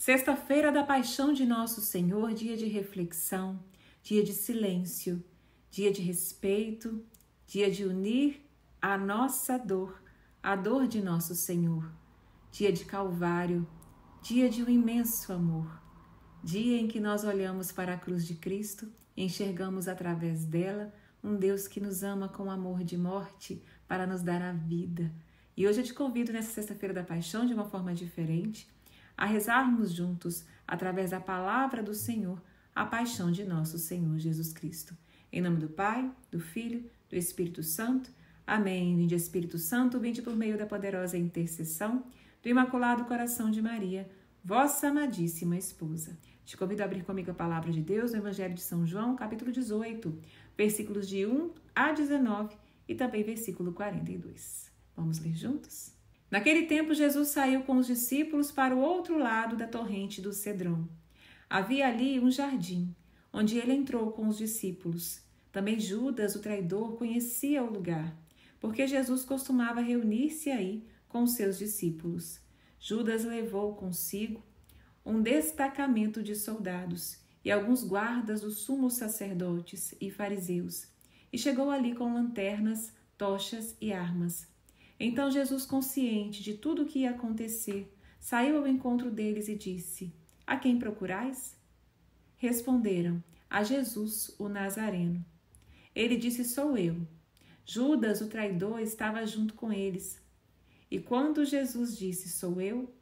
Sexta-feira da Paixão de Nosso Senhor, dia de reflexão, dia de silêncio, dia de respeito, dia de unir a nossa dor, a dor de Nosso Senhor, dia de Calvário, dia de um imenso amor, dia em que nós olhamos para a cruz de Cristo e enxergamos através dela um Deus que nos ama com amor de morte para nos dar a vida. E hoje eu te convido nessa Sexta-feira da Paixão, de uma forma diferente, a rezarmos juntos, através da palavra do Senhor, a paixão de nosso Senhor Jesus Cristo. Em nome do Pai, do Filho, do Espírito Santo. Amém. Vinde Espírito Santo, vinde por meio da poderosa intercessão do Imaculado Coração de Maria, vossa amadíssima esposa. Te convido a abrir comigo a palavra de Deus no Evangelho de São João, capítulo 18, versículos de 1 a 19 e também versículo 42. Vamos ler juntos? Naquele tempo, Jesus saiu com os discípulos para o outro lado da torrente do Cedron. Havia ali um jardim, onde ele entrou com os discípulos. Também Judas, o traidor, conhecia o lugar, porque Jesus costumava reunir-se aí com os seus discípulos. Judas levou consigo um destacamento de soldados e alguns guardas dos sumos sacerdotes e fariseus, e chegou ali com lanternas, tochas e armas. Então Jesus, consciente de tudo o que ia acontecer, saiu ao encontro deles e disse: A quem procurais? Responderam: A Jesus, o Nazareno. Ele disse: Sou eu. Judas, o traidor, estava junto com eles. E quando Jesus disse: Sou eu,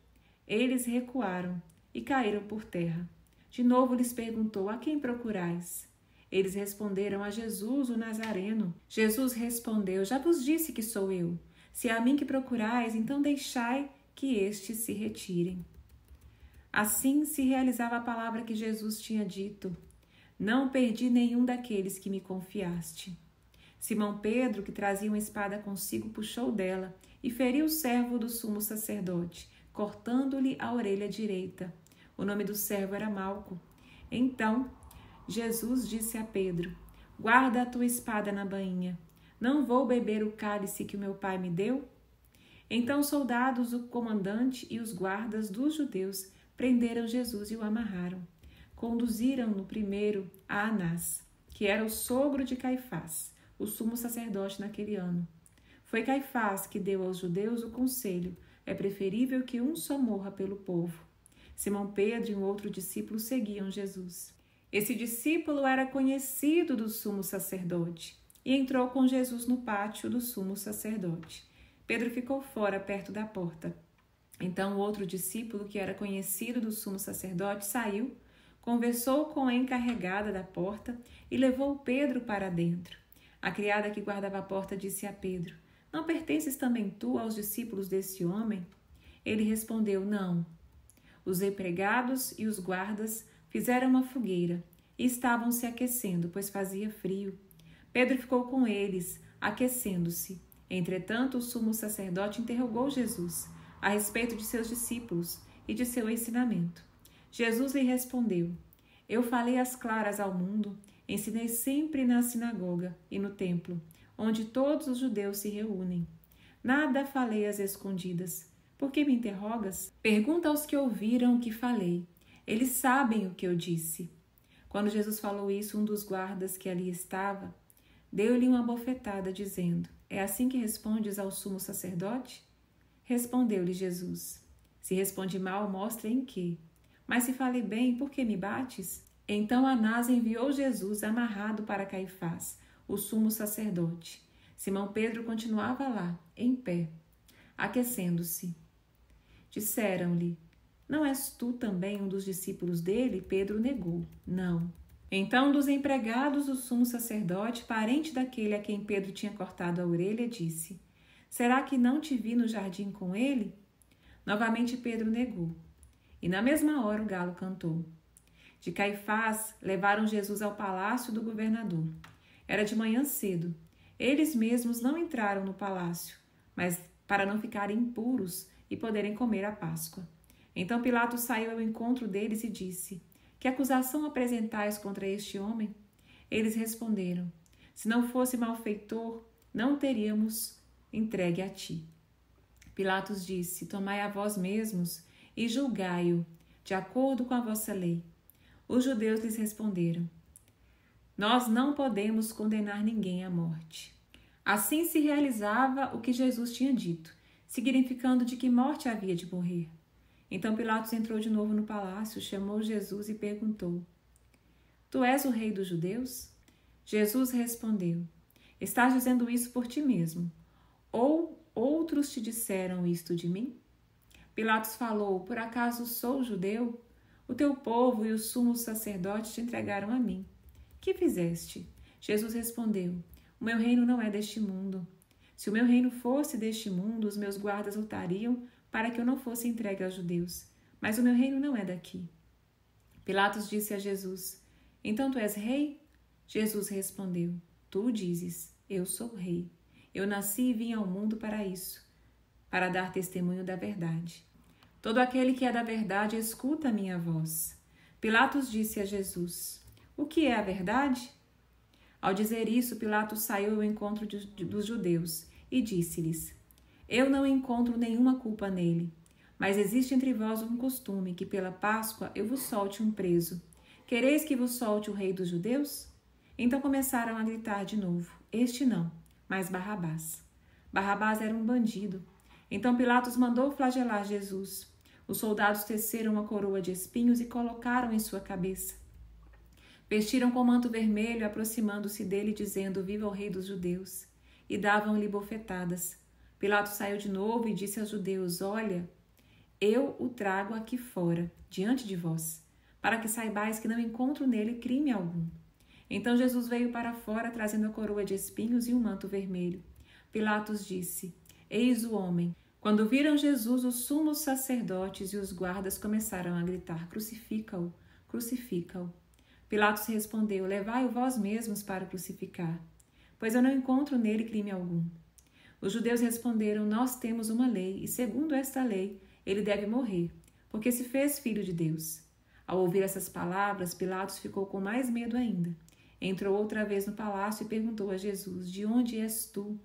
eles recuaram e caíram por terra. De novo lhes perguntou: A quem procurais? Eles responderam: A Jesus, o Nazareno. Jesus respondeu: Já vos disse que sou eu. Se é a mim que procurais, então deixai que estes se retirem. Assim se realizava a palavra que Jesus tinha dito: Não perdi nenhum daqueles que me confiaste. Simão Pedro, que trazia uma espada consigo, puxou dela e feriu o servo do sumo sacerdote, cortando-lhe a orelha direita. O nome do servo era Malco. Então Jesus disse a Pedro: Guarda a tua espada na bainha. Não vou beber o cálice que o meu pai me deu? Então os soldados, o comandante e os guardas dos judeus prenderam Jesus e o amarraram. Conduziram-no primeiro a Anás, que era o sogro de Caifás, o sumo sacerdote naquele ano. Foi Caifás que deu aos judeus o conselho: é preferível que um só morra pelo povo. Simão Pedro e um outro discípulo seguiam Jesus. Esse discípulo era conhecido do sumo sacerdote e entrou com Jesus no pátio do sumo sacerdote. Pedro ficou fora, perto da porta. Então o outro discípulo, que era conhecido do sumo sacerdote, saiu, conversou com a encarregada da porta e levou Pedro para dentro. A criada que guardava a porta disse a Pedro: Não pertences também tu aos discípulos desse homem? Ele respondeu: Não. Os empregados e os guardas fizeram uma fogueira e estavam se aquecendo, pois fazia frio. Pedro ficou com eles, aquecendo-se. Entretanto, o sumo sacerdote interrogou Jesus a respeito de seus discípulos e de seu ensinamento. Jesus lhe respondeu: Eu falei às claras ao mundo, ensinei sempre na sinagoga e no templo, onde todos os judeus se reúnem. Nada falei às escondidas. Por que me interrogas? Pergunta aos que ouviram o que falei. Eles sabem o que eu disse. Quando Jesus falou isso, um dos guardas que ali estava deu-lhe uma bofetada, dizendo: É assim que respondes ao sumo sacerdote? Respondeu-lhe Jesus: Se responde mal, mostra em quê. Mas se falei bem, por que me bates? Então Anás enviou Jesus amarrado para Caifás, o sumo sacerdote. Simão Pedro continuava lá, em pé, aquecendo-se. Disseram-lhe: Não és tu também um dos discípulos dele? Pedro negou: Não. Então um dos empregados do sumo sacerdote, parente daquele a quem Pedro tinha cortado a orelha, disse: Será que não te vi no jardim com ele? Novamente Pedro negou. E na mesma hora o galo cantou. De Caifás levaram Jesus ao palácio do governador. Era de manhã cedo. Eles mesmos não entraram no palácio, mas para não ficarem impuros e poderem comer a Páscoa. Então Pilatos saiu ao encontro deles e disse: Que acusação apresentais contra este homem? Eles responderam: Se não fosse malfeitor, não teríamos entregue a ti. Pilatos disse: Tomai a vós mesmos e julgai-o, de acordo com a vossa lei. Os judeus lhes responderam: nós não podemos condenar ninguém à morte. Assim se realizava o que Jesus tinha dito, significando de que morte havia de morrer. Então Pilatos entrou de novo no palácio, chamou Jesus e perguntou: tu és o rei dos judeus? Jesus respondeu: estás dizendo isso por ti mesmo, ou outros te disseram isto de mim? Pilatos falou: por acaso sou judeu? O teu povo e os sumos sacerdotes te entregaram a mim. Que fizeste? Jesus respondeu: o meu reino não é deste mundo. Se o meu reino fosse deste mundo, os meus guardas lutariam para que eu não fosse entregue aos judeus. Mas o meu reino não é daqui. Pilatos disse a Jesus: então tu és rei? Jesus respondeu: tu dizes, eu sou rei. Eu nasci e vim ao mundo para isso, para dar testemunho da verdade. Todo aquele que é da verdade escuta a minha voz. Pilatos disse a Jesus: o que é a verdade? Ao dizer isso, Pilatos saiu ao encontro dos judeus e disse-lhes: eu não encontro nenhuma culpa nele, mas existe entre vós um costume que pela Páscoa eu vos solte um preso. Quereis que vos solte o rei dos judeus? Então começaram a gritar de novo: este não, mas Barrabás. Barrabás era um bandido. Então Pilatos mandou flagelar Jesus. Os soldados teceram uma coroa de espinhos e colocaram em sua cabeça. Vestiram com manto vermelho, aproximando-se dele, dizendo: viva o rei dos judeus! E davam-lhe bofetadas. Pilatos saiu de novo e disse aos judeus: olha, eu o trago aqui fora, diante de vós, para que saibais que não encontro nele crime algum. Então Jesus veio para fora, trazendo a coroa de espinhos e um manto vermelho. Pilatos disse: eis o homem. Quando viram Jesus, os sumos sacerdotes e os guardas começaram a gritar: crucifica-o, crucifica-o. Pilatos respondeu: levai-o vós mesmos para crucificar, pois eu não encontro nele crime algum. Os judeus responderam: nós temos uma lei, e segundo esta lei, ele deve morrer, porque se fez filho de Deus. Ao ouvir essas palavras, Pilatos ficou com mais medo ainda. Entrou outra vez no palácio e perguntou a Jesus: de onde és tu?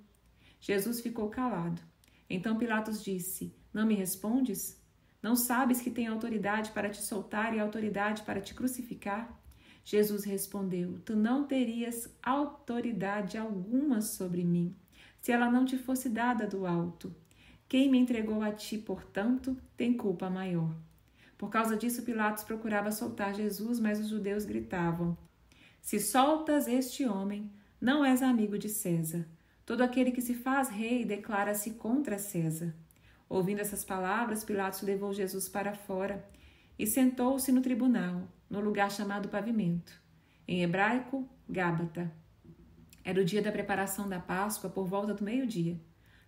Jesus ficou calado. Então Pilatos disse: não me respondes? Não sabes que tenho autoridade para te soltar e autoridade para te crucificar? Jesus respondeu: tu não terias autoridade alguma sobre mim, se ela não te fosse dada do alto. Quem me entregou a ti, portanto, tem culpa maior. Por causa disso, Pilatos procurava soltar Jesus, mas os judeus gritavam: se soltas este homem, não és amigo de César. Todo aquele que se faz rei declara-se contra César. Ouvindo essas palavras, Pilatos levou Jesus para fora e sentou-se no tribunal, no lugar chamado Pavimento, em hebraico, Gábata. Era o dia da preparação da Páscoa, por volta do meio-dia.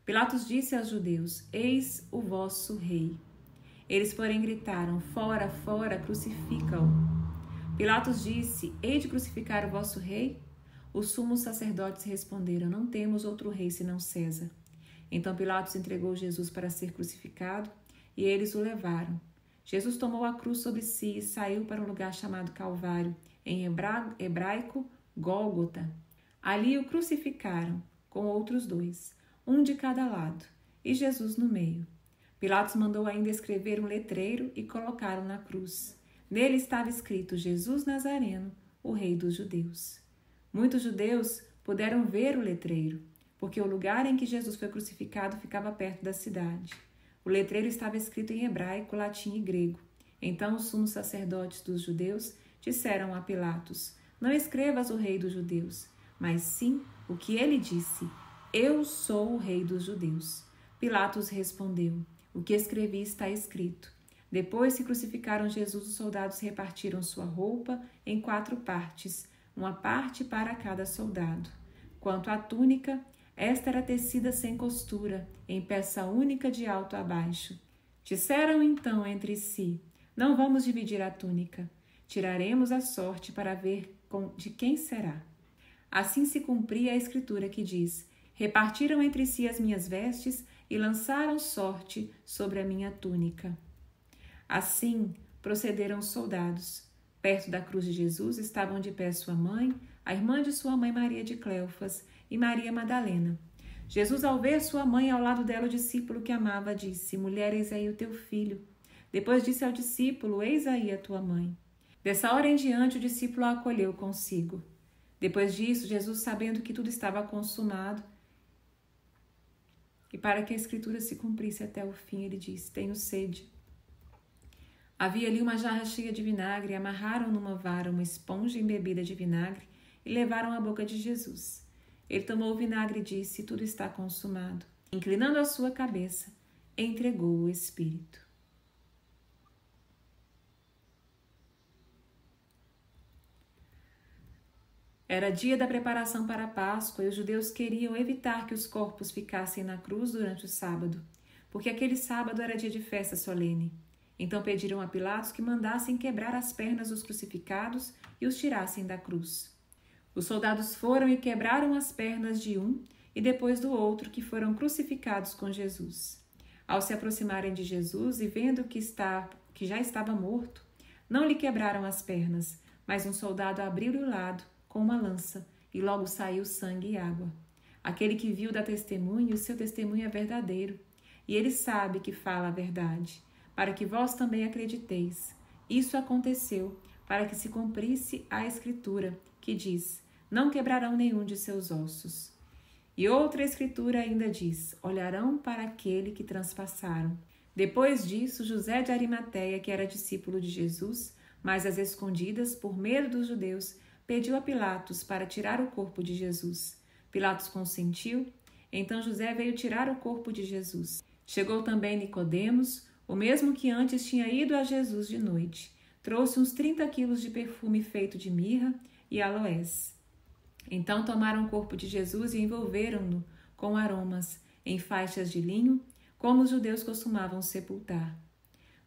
Pilatos disse aos judeus: eis o vosso rei. Eles, porém, gritaram: fora, fora, crucifica-o. Pilatos disse: hei de crucificar o vosso rei? Os sumos sacerdotes responderam: não temos outro rei senão César. Então Pilatos entregou Jesus para ser crucificado e eles o levaram. Jesus tomou a cruz sobre si e saiu para um lugar chamado Calvário, em hebraico, Gólgota. Ali o crucificaram, com outros dois, um de cada lado, e Jesus no meio. Pilatos mandou ainda escrever um letreiro e colocá-lo na cruz. Nele estava escrito: Jesus Nazareno, o rei dos judeus. Muitos judeus puderam ver o letreiro, porque o lugar em que Jesus foi crucificado ficava perto da cidade. O letreiro estava escrito em hebraico, latim e grego. Então os sumos sacerdotes dos judeus disseram a Pilatos: não escrevas o rei dos judeus, mas sim o que ele disse: eu sou o rei dos judeus. Pilatos respondeu: o que escrevi está escrito. Depois que crucificaram Jesus, os soldados repartiram sua roupa em 4 partes, uma parte para cada soldado. Quanto à túnica, esta era tecida sem costura, em peça única de alto a baixo. Disseram então entre si: não vamos dividir a túnica. Tiraremos a sorte para ver de quem será. Assim se cumpria a escritura que diz: repartiram entre si as minhas vestes e lançaram sorte sobre a minha túnica. Assim procederam os soldados. Perto da cruz de Jesus estavam de pé sua mãe, a irmã de sua mãe Maria de Cleofas e Maria Madalena. Jesus, ao ver sua mãe ao lado dela, o discípulo que amava, disse: mulher, eis aí o teu filho. Depois disse ao discípulo: Eis aí a tua mãe. Dessa hora em diante, o discípulo a acolheu consigo. Depois disso, Jesus, sabendo que tudo estava consumado, e para que a Escritura se cumprisse até o fim, ele disse: Tenho sede. Havia ali uma jarra cheia de vinagre, amarraram numa vara uma esponja embebida de vinagre e levaram à boca de Jesus. Ele tomou o vinagre e disse: Tudo está consumado. Inclinando a sua cabeça, entregou o Espírito. Era dia da preparação para a Páscoa e os judeus queriam evitar que os corpos ficassem na cruz durante o sábado, porque aquele sábado era dia de festa solene. Então pediram a Pilatos que mandassem quebrar as pernas dos crucificados e os tirassem da cruz. Os soldados foram e quebraram as pernas de um e depois do outro que foram crucificados com Jesus. Ao se aproximarem de Jesus e vendo que já estava morto, não lhe quebraram as pernas, mas um soldado abriu-lhe o lado com uma lança, e logo saiu sangue e água. Aquele que viu dá testemunho, e o seu testemunho é verdadeiro, e ele sabe que fala a verdade, para que vós também acrediteis. Isso aconteceu para que se cumprisse a Escritura, que diz: Não quebrarão nenhum de seus ossos. E outra Escritura ainda diz: Olharão para aquele que transpassaram. Depois disso, José de Arimateia, que era discípulo de Jesus, mas às escondidas, por medo dos judeus, pediu a Pilatos para tirar o corpo de Jesus. Pilatos consentiu. Então José veio tirar o corpo de Jesus. Chegou também Nicodemos, o mesmo que antes tinha ido a Jesus de noite. Trouxe uns 30 quilos de perfume feito de mirra e aloés. Então tomaram o corpo de Jesus e envolveram-no com aromas, em faixas de linho, como os judeus costumavam sepultar.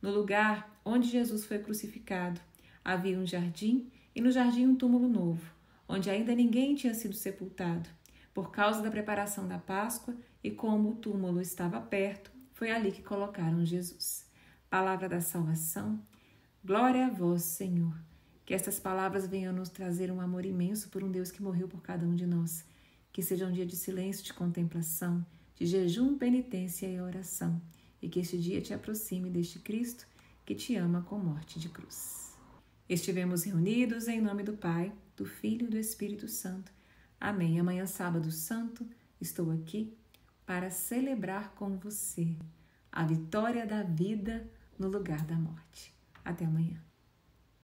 No lugar onde Jesus foi crucificado, havia um jardim, e no jardim um túmulo novo, onde ainda ninguém tinha sido sepultado. Por causa da preparação da Páscoa e como o túmulo estava perto, foi ali que colocaram Jesus. Palavra da salvação. Glória a vós, Senhor. Que estas palavras venham nos trazer um amor imenso por um Deus que morreu por cada um de nós. Que seja um dia de silêncio, de contemplação, de jejum, penitência e oração. E que este dia te aproxime deste Cristo que te ama com morte de cruz. Estivemos reunidos em nome do Pai, do Filho e do Espírito Santo. Amém. Amanhã, sábado santo, estou aqui para celebrar com você a vitória da vida no lugar da morte. Até amanhã.